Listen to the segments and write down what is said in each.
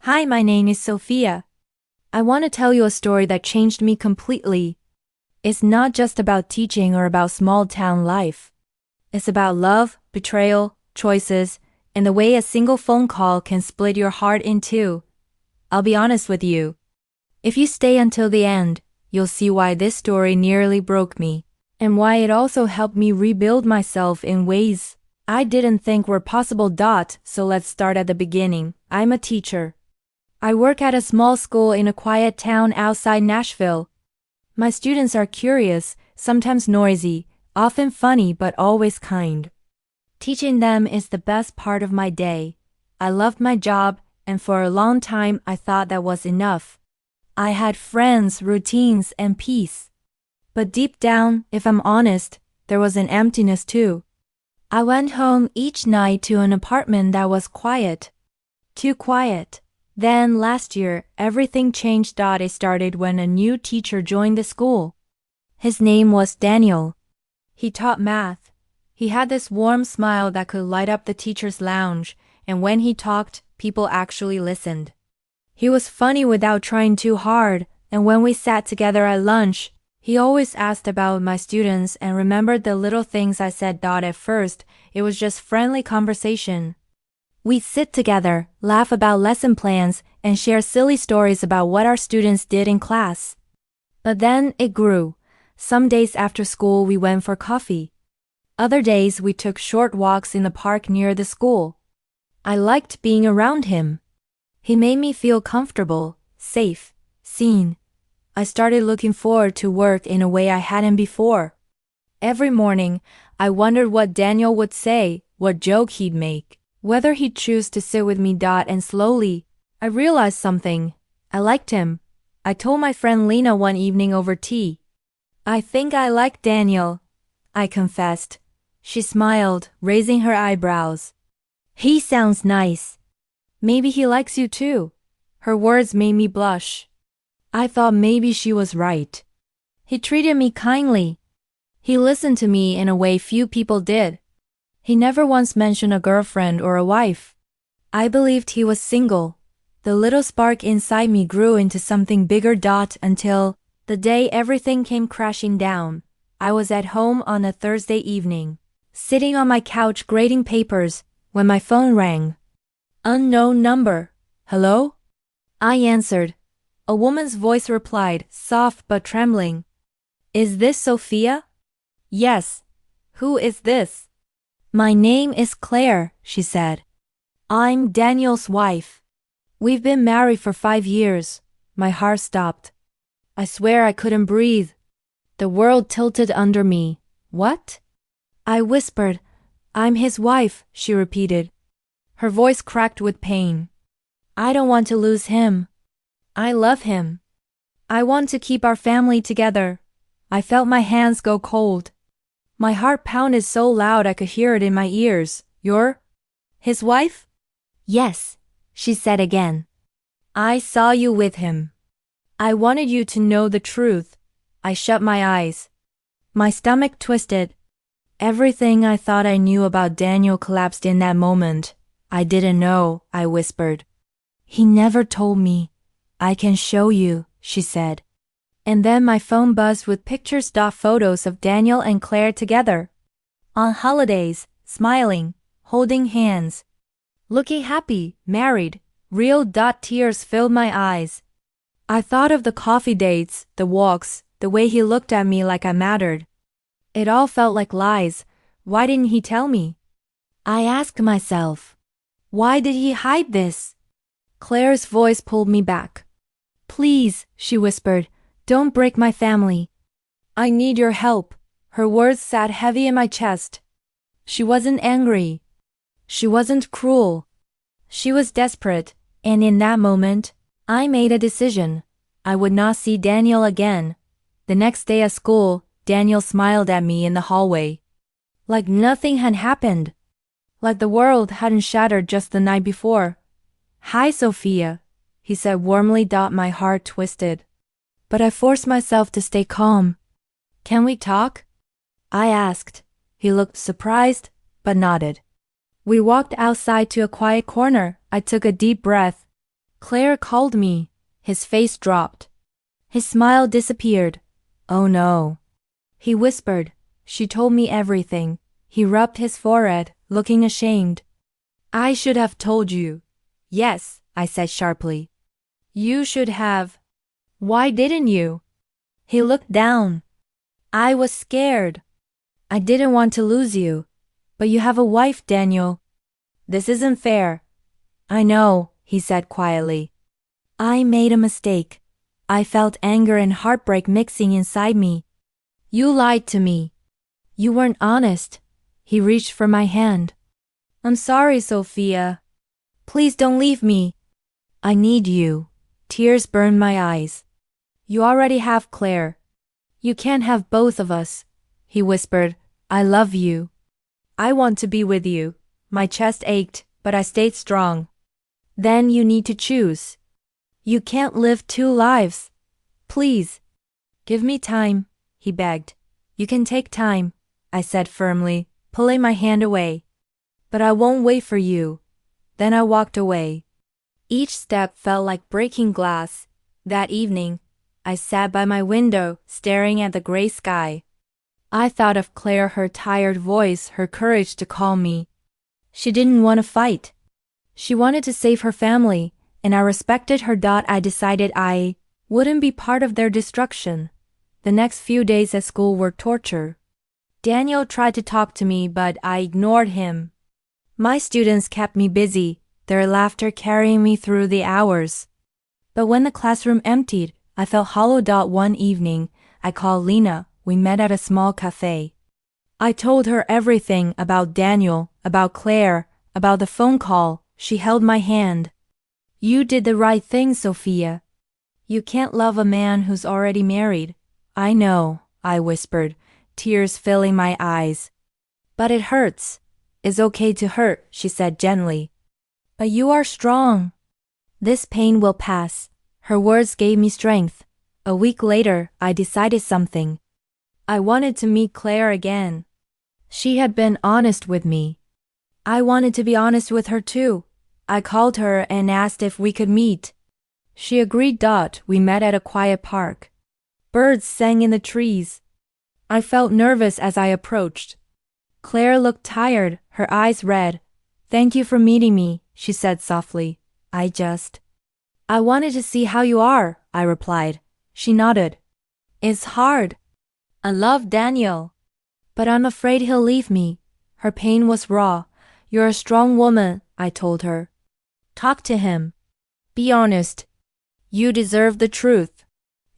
Hi, my name is Sophia. I want to tell you a story that changed me completely. It's not just about teaching or about small town life. It's about love, betrayal, choices, and the way a single phone call can split your heart in two. I'll be honest with you. If you stay until the end, you'll see why this story nearly broke me, and why it also helped me rebuild myself in ways I didn't think were possible. So let's start at the beginning. I'm a teacher. I work at a small school in a quiet town outside Nashville. My students are curious, sometimes noisy, often funny but always kind. Teaching them is the best part of my day. I loved my job, and for a long time I thought that was enough. I had friends, routines, and peace. But deep down, if I'm honest, there was an emptiness too. I went home each night to an apartment that was quiet. Too quiet. Then last year, everything changed. It started when a new teacher joined the school. His name was Daniel. He taught math. He had this warm smile that could light up the teacher's lounge, and when he talked, people actually listened. He was funny without trying too hard, and when we sat together at lunch, he always asked about my students and remembered the little things I said. At first, it was just friendly conversation. We'd sit together, laugh about lesson plans, and share silly stories about what our students did in class. But then it grew. Some days after school we went for coffee. Other days we took short walks in the park near the school. I liked being around him. He made me feel comfortable, safe, seen. I started looking forward to work in a way I hadn't before. Every morning, I wondered what Daniel would say, what joke he'd make, whether he'd choose to sit with me. And slowly, I realized something. I liked him. I told my friend Lena one evening over tea. I think I like Daniel, I confessed. She smiled, raising her eyebrows. He sounds nice. Maybe he likes you too. Her words made me blush. I thought maybe she was right. He treated me kindly. He listened to me in a way few people did. He never once mentioned a girlfriend or a wife. I believed he was single. The little spark inside me grew into something bigger. Until the day everything came crashing down. I was at home on a Thursday evening, sitting on my couch grading papers, when my phone rang. Unknown number. Hello? I answered. A woman's voice replied, soft but trembling. Is this Sophia? Yes. Who is this? My name is Claire, she said. I'm Daniel's wife. We've been married for 5 years. My heart stopped. I swear I couldn't breathe. The world tilted under me. What? I whispered. I'm his wife, she repeated. Her voice cracked with pain. I don't want to lose him. I love him. I want to keep our family together. I felt my hands go cold. My heart pounded so loud I could hear it in my ears. You're his wife? Yes, she said again. I saw you with him. I wanted you to know the truth. I shut my eyes. My stomach twisted. Everything I thought I knew about Daniel collapsed in that moment. I didn't know, I whispered. He never told me. I can show you, she said. And then my phone buzzed with pictures. Photos of Daniel and Claire together. On holidays, smiling, holding hands. Looking happy, married, real. Tears filled my eyes. I thought of the coffee dates, the walks, the way he looked at me like I mattered. It all felt like lies. Why didn't he tell me? I asked myself. Why did he hide this? Claire's voice pulled me back. Please, she whispered, don't break my family. I need your help. Her words sat heavy in my chest. She wasn't angry. She wasn't cruel. She was desperate, and in that moment, I made a decision. I would not see Daniel again. The next day at school, Daniel smiled at me in the hallway. Like nothing had happened. Like the world hadn't shattered just the night before. Hi, Sophia, he said warmly. My heart twisted. But I forced myself to stay calm. Can we talk? I asked. He looked surprised, but nodded. We walked outside to a quiet corner. I took a deep breath. Claire called me. His face dropped. His smile disappeared. Oh no. He whispered. She told me everything. He rubbed his forehead, looking ashamed. I should have told you. Yes, I said sharply. You should have. Why didn't you? He looked down. I was scared. I didn't want to lose you. But you have a wife, Daniel. This isn't fair. I know, he said quietly. I made a mistake. I felt anger and heartbreak mixing inside me. You lied to me. You weren't honest. He reached for my hand. I'm sorry, Sophia. Please don't leave me. I need you. Tears burned my eyes. You already have Claire. You can't have both of us. He whispered. I love you. I want to be with you. My chest ached, but I stayed strong. Then you need to choose. You can't live two lives. Please. Give me time, he begged. You can take time, I said firmly, pulling my hand away. But I won't wait for you. Then I walked away. Each step felt like breaking glass. That evening, I sat by my window, staring at the gray sky. I thought of Claire, her tired voice, her courage to call me. She didn't want to fight. She wanted to save her family, and I respected her. I decided I wouldn't be part of their destruction. The next few days at school were torture. Daniel tried to talk to me, but I ignored him. My students kept me busy, their laughter carrying me through the hours. But when the classroom emptied, I felt hollow. One evening, I called Lena. We met at a small cafe. I told her everything about Daniel, about Claire, about the phone call. She held my hand. You did the right thing, Sophia. You can't love a man who's already married. I know, I whispered, tears filling my eyes. But it hurts. It's okay to hurt, she said gently. But you are strong. This pain will pass. Her words gave me strength. A week later, I decided something. I wanted to meet Claire again. She had been honest with me. I wanted to be honest with her too. I called her and asked if we could meet. She agreed. We met at a quiet park. Birds sang in the trees. I felt nervous as I approached. Claire looked tired, her eyes red. Thank you for meeting me, she said softly. I wanted to see how you are, I replied. She nodded. It's hard. I love Daniel. But I'm afraid he'll leave me. Her pain was raw. You're a strong woman, I told her. Talk to him. Be honest. You deserve the truth.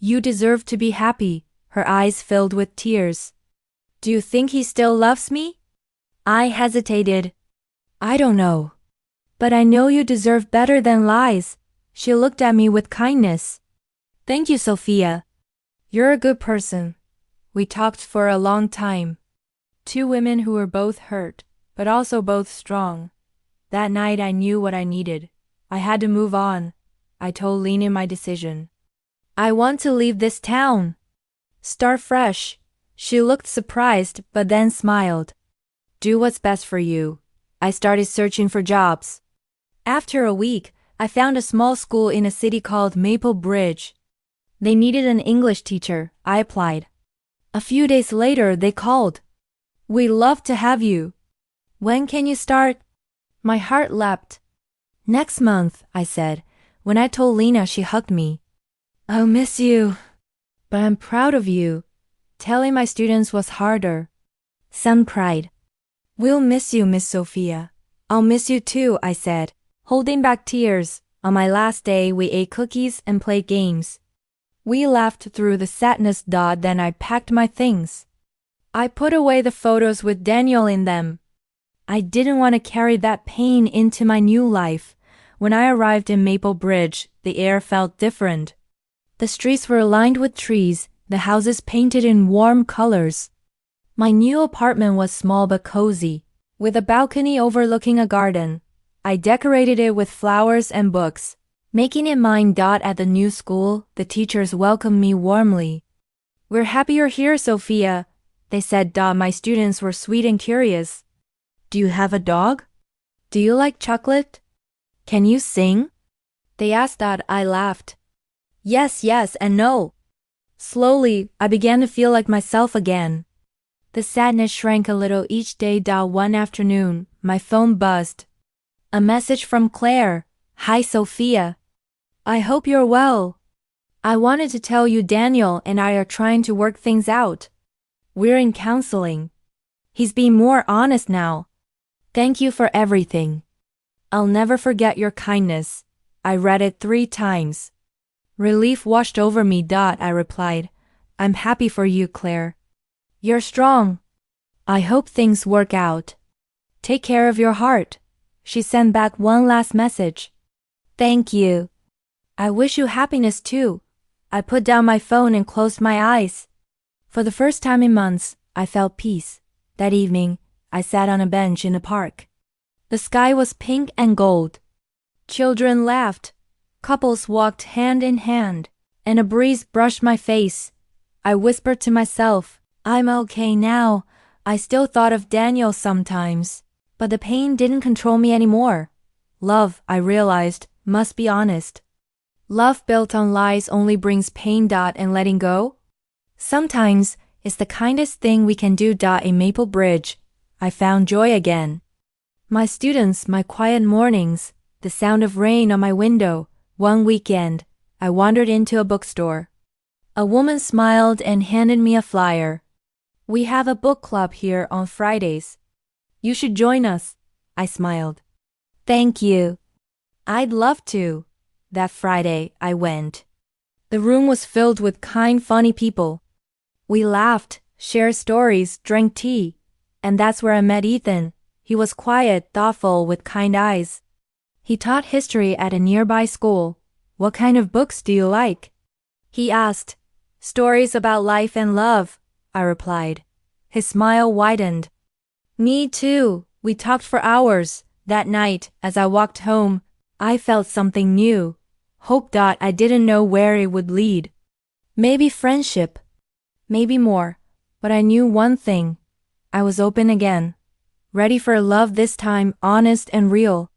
You deserve to be happy. Her eyes filled with tears. Do you think he still loves me? I hesitated. I don't know. But I know you deserve better than lies. She looked at me with kindness. Thank you, Sophia. You're a good person. We talked for a long time. Two women who were both hurt, but also both strong. That night I knew what I needed. I had to move on. I told Lena my decision. I want to leave this town. Start fresh. She looked surprised, but then smiled. Do what's best for you. I started searching for jobs. After a week, I found a small school in a city called Maple Bridge. They needed an English teacher. I applied. A few days later, they called. We'd love to have you. When can you start? My heart leapt. Next month, I said. When I told Lena, she hugged me. I'll miss you. But I'm proud of you. Telling my students was harder. Some cried. We'll miss you, Miss Sophia. I'll miss you too, I said, holding back tears. On my last day, we ate cookies and played games. We laughed through the sadness. Then I packed my things. I put away the photos with Daniel in them. I didn't want to carry that pain into my new life. When I arrived in Maple Bridge, the air felt different. The streets were lined with trees, the houses painted in warm colors. My new apartment was small but cozy, with a balcony overlooking a garden. I decorated it with flowers and books, making it mine. At the new school, the teachers welcomed me warmly. We're happy you're here, Sophia, they said. My students were sweet and curious. Do you have a dog? Do you like chocolate? Can you sing? They asked that. I laughed. Yes, yes, and no. Slowly, I began to feel like myself again. The sadness shrank a little each day. One afternoon, my phone buzzed. A message from Claire. Hi, Sophia. I hope you're well. I wanted to tell you Daniel and I are trying to work things out. We're in counseling. He's being more honest now. Thank you for everything. I'll never forget your kindness. I read it 3 times. Relief washed over me. I replied. I'm happy for you, Claire. You're strong. I hope things work out. Take care of your heart. She sent back one last message. Thank you. I wish you happiness too. I put down my phone and closed my eyes. For the first time in months, I felt peace. That evening, I sat on a bench in the park. The sky was pink and gold. Children laughed. Couples walked hand in hand, and a breeze brushed my face. I whispered to myself, I'm okay now. I still thought of Daniel sometimes, but the pain didn't control me anymore. Love, I realized, must be honest. Love built on lies only brings pain. And letting go? Sometimes, it's the kindest thing we can do. In Maple Bridge, I found joy again. My students, my quiet mornings, the sound of rain on my window. One weekend, I wandered into a bookstore. A woman smiled and handed me a flyer. We have a book club here on Fridays. You should join us. I smiled. Thank you. I'd love to. That Friday, I went. The room was filled with kind, funny people. We laughed, shared stories, drank tea. And that's where I met Ethan. He was quiet, thoughtful, with kind eyes. He taught history at a nearby school. What kind of books do you like? He asked. Stories about life and love, I replied. His smile widened. Me too. We talked for hours. That night, as I walked home, I felt something new. Hope. I didn't know where it would lead. Maybe friendship. Maybe more. But I knew one thing. I was open again. Ready for love this time, honest and real.